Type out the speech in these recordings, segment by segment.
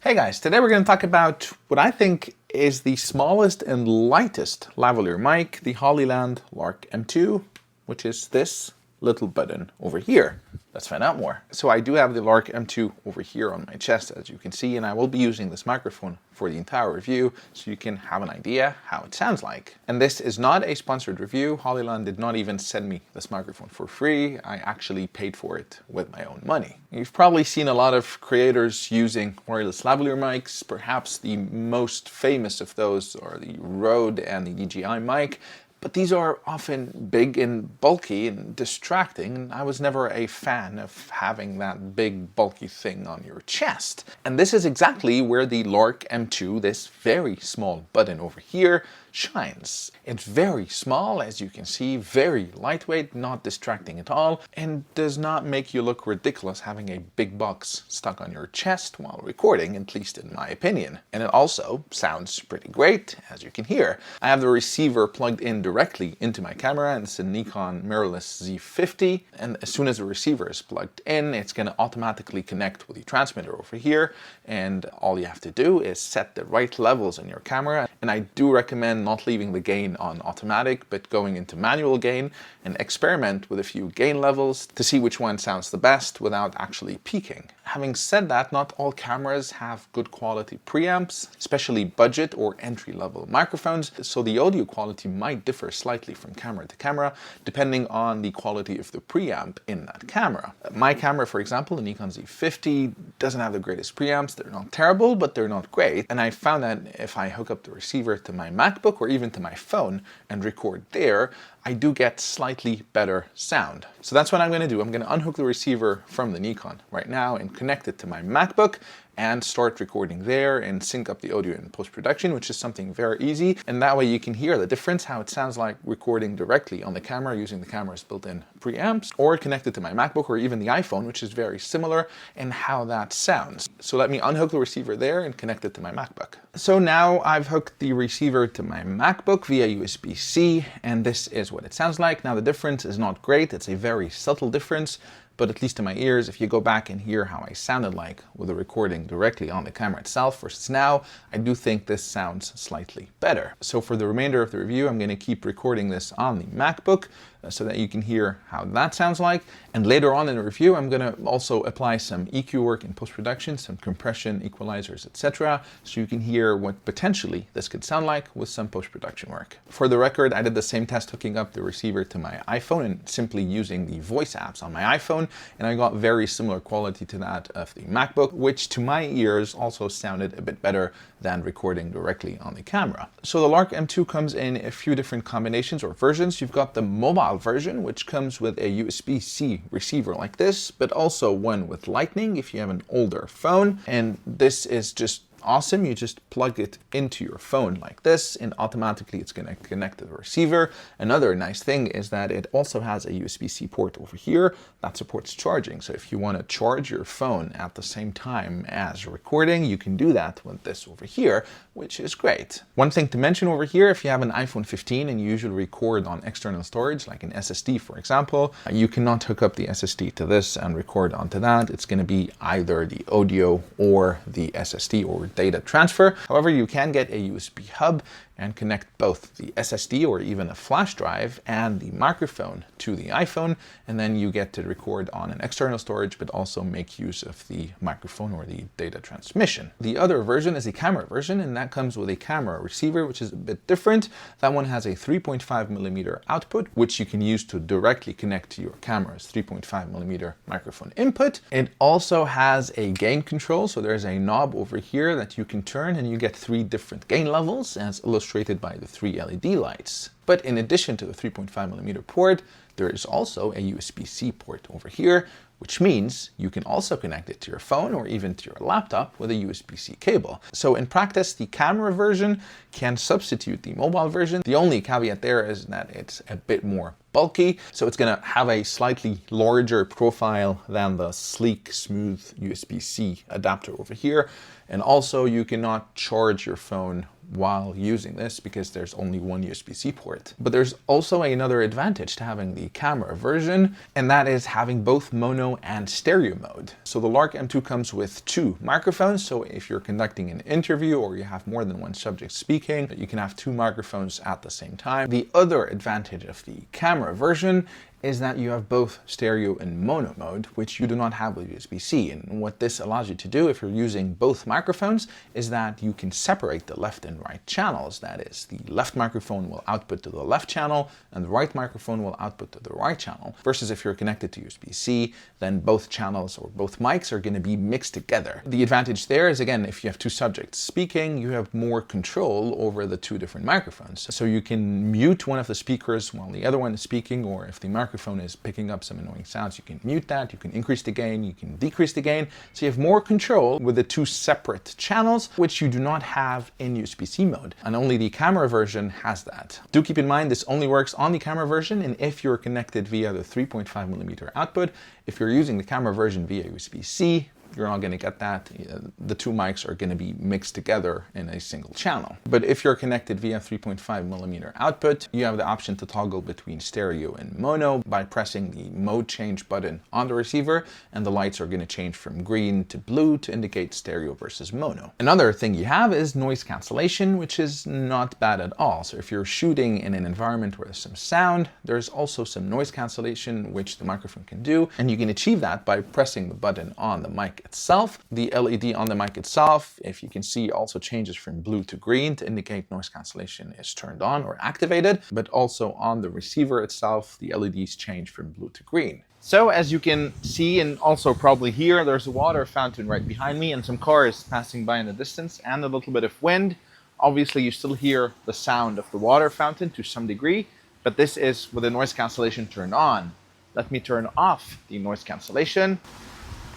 Hey guys, today we're going to talk about what I think is the smallest and lightest lavalier mic, the Hollyland Lark M2, which is this little button over here. Let's find out more. So I do have the Lark M2 over here on my chest, as you can see, and I will be using this microphone for the entire review so you can have an idea how it sounds like. And this is not a sponsored review. Hollyland did not even send me this microphone for free. I actually paid for it with my own money. You've probably seen a lot of creators using wireless lavalier mics. Perhaps the most famous of those are the Rode and the DJI mic. But these are often big and bulky and distracting, and I was never a fan of having that big bulky thing on your chest. And this is exactly where the Lark M2, this very small button over here, shines. It's very small, as you can see, very lightweight, not distracting at all, and does not make you look ridiculous having a big box stuck on your chest while recording, at least in my opinion. And it also sounds pretty great, as you can hear. I have the receiver plugged in directly into my camera, and it's a Nikon mirrorless Z50, and as soon as the receiver is plugged in, it's going to automatically connect with the transmitter over here, and all you have to do is set the right levels on your camera. And I do recommend not leaving the gain on automatic, but going into manual gain and experiment with a few gain levels to see which one sounds the best without actually peaking. Having said that, not all cameras have good quality preamps, especially budget or entry-level microphones, so the audio quality might differ slightly from camera to camera, depending on the quality of the preamp in that camera. My camera, for example, the Nikon Z50, doesn't have the greatest preamps. They're not terrible, but they're not great. And I found that if I hook up the receiver to my MacBook or even to my phone and record there, I do get slightly better sound. So that's what I'm going to do. I'm going to unhook the receiver from the Nikon right now and connect it to my MacBook and start recording there and sync up the audio in post-production, which is something very easy. And that way you can hear the difference, how it sounds like recording directly on the camera using the camera's built-in preamps, or connected to my MacBook or even the iPhone, which is very similar, and how that sounds. So let me unhook the receiver there and connect it to my MacBook. So now I've hooked the receiver to my MacBook via USB-C, and this is what it sounds like. Now the difference is not great. It's a very subtle difference, but at least to my ears, if you go back and hear how I sounded like with the recording directly on the camera itself versus now, I do think this sounds slightly better. So for the remainder of the review, I'm going to keep recording this on the MacBook so that you can hear how that sounds like. And later on in the review, I'm going to also apply some EQ work in post-production, some compression, equalizers, etc. So you can hear what potentially this could sound like with some post-production work. For the record, I did the same test hooking up the receiver to my iPhone and simply using the voice apps on my iPhone, and I got very similar quality to that of the MacBook, which to my ears also sounded a bit better than recording directly on the camera. So the Lark M2 comes in a few different combinations or versions. You've got the mobile version, which comes with a USB-C receiver like this, but also one with Lightning if you have an older phone. And this is just awesome. You just plug it into your phone like this and automatically it's going to connect to the receiver. Another nice thing is that it also has a USB-C port over here that supports charging. So if you want to charge your phone at the same time as recording, you can do that with this over here, which is great. One thing to mention over here, if you have an iPhone 15 and you usually record on external storage, like an SSD for example, you cannot hook up the SSD to this and record onto that. It's going to be either the audio or the SSD or data transfer. However, you can get a USB hub and connect both the SSD or even a flash drive and the microphone to the iPhone, and then you get to record on an external storage but also make use of the microphone or the data transmission. The other version is a camera version, and that comes with a camera receiver, which is a bit different. That one has a 3.5mm output, which you can use to directly connect to your camera's 3.5mm microphone input. It also has a gain control, so there's a knob over here that you can turn and you get 3 different gain levels as illustrated by the 3 LED lights. But in addition to the 3.5mm port, there is also a USB-C port over here, which means you can also connect it to your phone or even to your laptop with a USB-C cable. So in practice, the camera version can substitute the mobile version. The only caveat there is that it's a bit more bulky. So it's going to have a slightly larger profile than the sleek, smooth USB-C adapter over here. And also you cannot charge your phone while using this because there's only one USB-C port. But there's also another advantage to having the camera version, and that is having both mono and stereo mode. So the Lark M2 comes with 2 microphones, so if you're conducting an interview or you have more than one subject speaking, you can have 2 microphones at the same time. The other advantage of the camera version is that you have both stereo and mono mode, which you do not have with USB-C. And what this allows you to do if you're using both microphones is that you can separate the left and right channels. That is, the left microphone will output to the left channel and the right microphone will output to the right channel. Versus if you're connected to USB-C, then both channels or both mics are going to be mixed together. The advantage there is, again, if you have 2 subjects speaking, you have more control over the 2 different microphones. So you can mute one of the speakers while the other one is speaking, or if the microphone is picking up some annoying sounds, you can mute that, you can increase the gain, you can decrease the gain. So you have more control with the 2 separate channels, which you do not have in USB-C mode. And only the camera version has that. Do keep in mind this only works on the camera version, and if you're connected via the 3.5mm output. If you're using the camera version via USB-C, you're not going to get that. The 2 mics are going to be mixed together in a single channel. But if you're connected via 3.5mm output, you have the option to toggle between stereo and mono by pressing the mode change button on the receiver, and the lights are going to change from green to blue to indicate stereo versus mono. Another thing you have is noise cancellation, which is not bad at all. So if you're shooting in an environment where there's some sound, there's also some noise cancellation, which the microphone can do, and you can achieve that by pressing the button on the mic itself. The LED on the mic itself, if you can see, also changes from blue to green to indicate noise cancellation is turned on or activated, but also on the receiver itself, the LEDs change from blue to green. So as you can see, and also probably hear, there's a water fountain right behind me and some cars passing by in the distance and a little bit of wind. Obviously you still hear the sound of the water fountain to some degree, but this is with the noise cancellation turned on. Let me turn off the noise cancellation.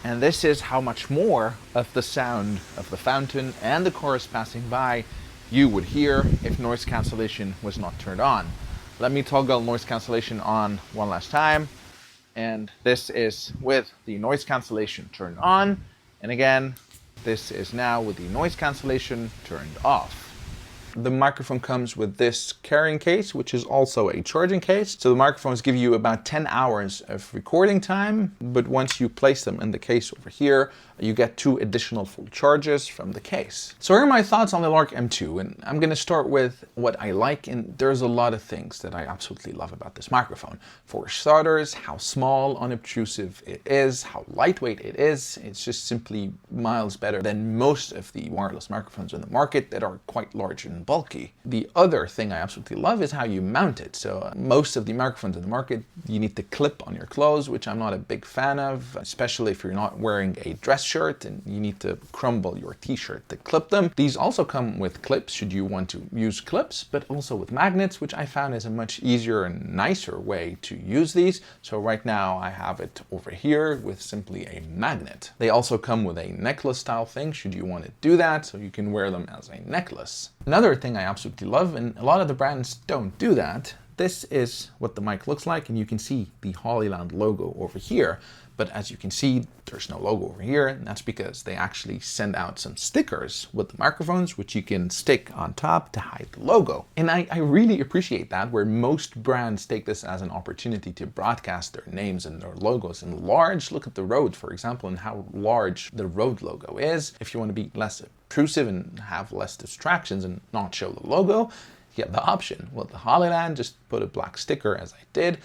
And this is how much more of the sound of the fountain and the cars passing by you would hear if noise cancellation was not turned on. Let me toggle noise cancellation on one last time. And this is with the noise cancellation turned on. And again, this is now with the noise cancellation turned off. The microphone comes with this carrying case, which is also a charging case. So the microphones give you about 10 hours of recording time, but once you place them in the case over here, you get 2 additional full charges from the case. So here are my thoughts on the Lark M2, and I'm going to start with what I like, and there's a lot of things that I absolutely love about this microphone. For starters, how small, unobtrusive it is, how lightweight it is. It's just simply miles better than most of the wireless microphones in the market that are quite large and bulky. The other thing I absolutely love is how you mount it. So most of the microphones in the market, you need to clip on your clothes, which I'm not a big fan of, especially if you're not wearing a dress shirt and you need to crumble your t-shirt to clip them. These also come with clips should you want to use clips, but also with magnets, which I found is a much easier and nicer way to use these. So right now I have it over here with simply a magnet. They also come with a necklace style thing should you want to do that, so you can wear them as a necklace. Another thing I absolutely love, and a lot of the brands don't do that, this is what the mic looks like, and you can see the Hollyland logo over here. But as you can see, there's no logo over here, and that's because they actually send out some stickers with the microphones, which you can stick on top to hide the logo. And I really appreciate that, where most brands take this as an opportunity to broadcast their names and their logos in large. Look at the Rode, for example, and how large the Rode logo is. If you want to be less obtrusive and have less distractions and not show the logo, you have the option. With the Hollyland, just put a black sticker as I did,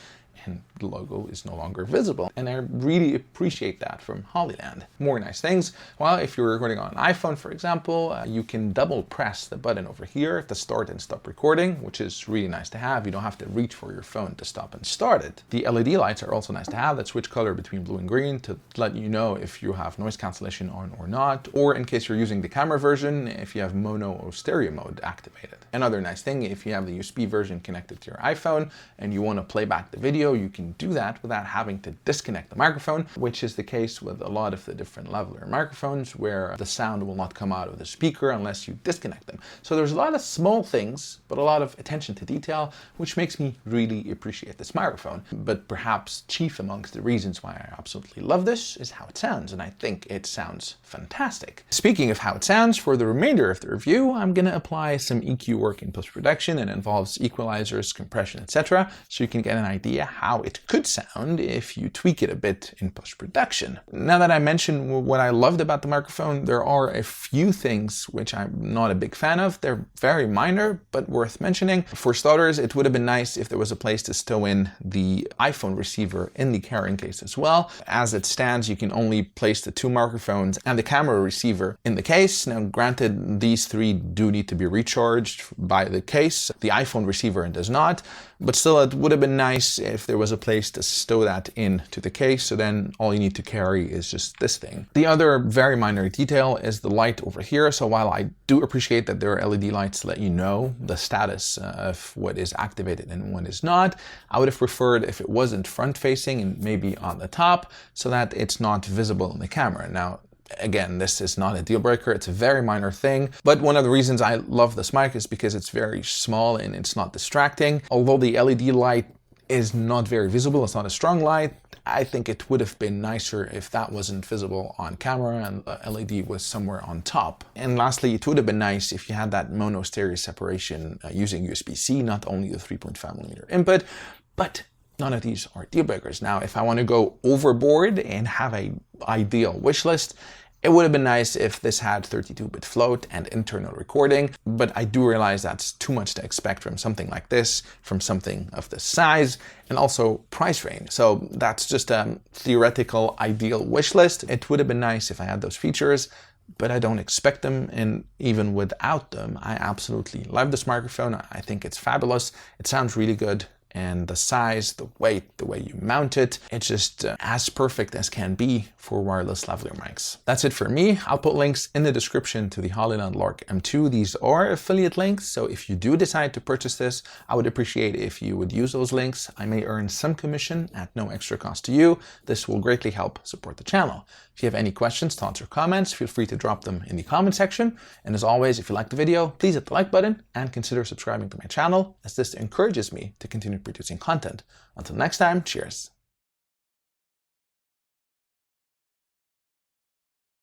and the logo is no longer visible. And I really appreciate that from Hollyland. More nice things. Well, if you're recording on an iPhone, for example, you can double press the button over here to start and stop recording, which is really nice to have. You don't have to reach for your phone to stop and start it. The LED lights are also nice to have that switch color between blue and green to let you know if you have noise cancellation on or not, or in case you're using the camera version, if you have mono or stereo mode activated. Another nice thing, if you have the USB version connected to your iPhone and you want to play back the video video, you can do that without having to disconnect the microphone, which is the case with a lot of the different lavalier microphones where the sound will not come out of the speaker unless you disconnect them. So there's a lot of small things, but a lot of attention to detail, which makes me really appreciate this microphone. But perhaps chief amongst the reasons why I absolutely love this is how it sounds, and I think it sounds fantastic. Speaking of how it sounds, for the remainder of the review, I'm going to apply some EQ work in post-production, and involves equalizers, compression, etc., so you can get an idea how it could sound if you tweak it a bit in post-production. Now that I mentioned what I loved about the microphone, there are a few things which I'm not a big fan of. They're very minor, but worth mentioning. For starters, it would have been nice if there was a place to stow in the iPhone receiver in the carrying case as well. As it stands, you can only place the two microphones and the camera receiver in the case. Now, granted, these three do need to be recharged by the case. The iPhone receiver does not, but still it would have been nice if there was a place to stow that into the case, so then all you need to carry is just this thing. The other very minor detail is the light over here. So while I do appreciate that there are LED lights to let you know the status of what is activated and what is not, I would have preferred if it wasn't front facing and maybe on the top so that it's not visible in the camera. Now, again, this is not a deal breaker, it's a very minor thing, but one of the reasons I love this mic is because it's very small and it's not distracting. Although the LED light is not very visible, it's not a strong light, I think it would have been nicer if that wasn't visible on camera and the LED was somewhere on top. And lastly, it would have been nice if you had that mono stereo separation using USB-C, not only the 3.5mm input, but none of these are deal breakers. Now, if I want to go overboard and have an ideal wish list, it would have been nice if this had 32-bit float and internal recording, but I do realize that's too much to expect from something like this, from something of this size, and also price range. So that's just a theoretical ideal wish list. It would have been nice if I had those features, but I don't expect them, and even without them, I absolutely love this microphone. I think it's fabulous. It sounds really good. And the size, the weight, the way you mount it, it's just as perfect as can be for wireless lavalier mics. That's it for me. I'll put links in the description to the Hollyland Lark M2. These are affiliate links, so if you do decide to purchase this, I would appreciate if you would use those links. I may earn some commission at no extra cost to you. This will greatly help support the channel. If you have any questions, thoughts, or comments, feel free to drop them in the comment section. And as always, if you liked the video, please hit the like button and consider subscribing to my channel, as this encourages me to continue producing content. Until next time, cheers.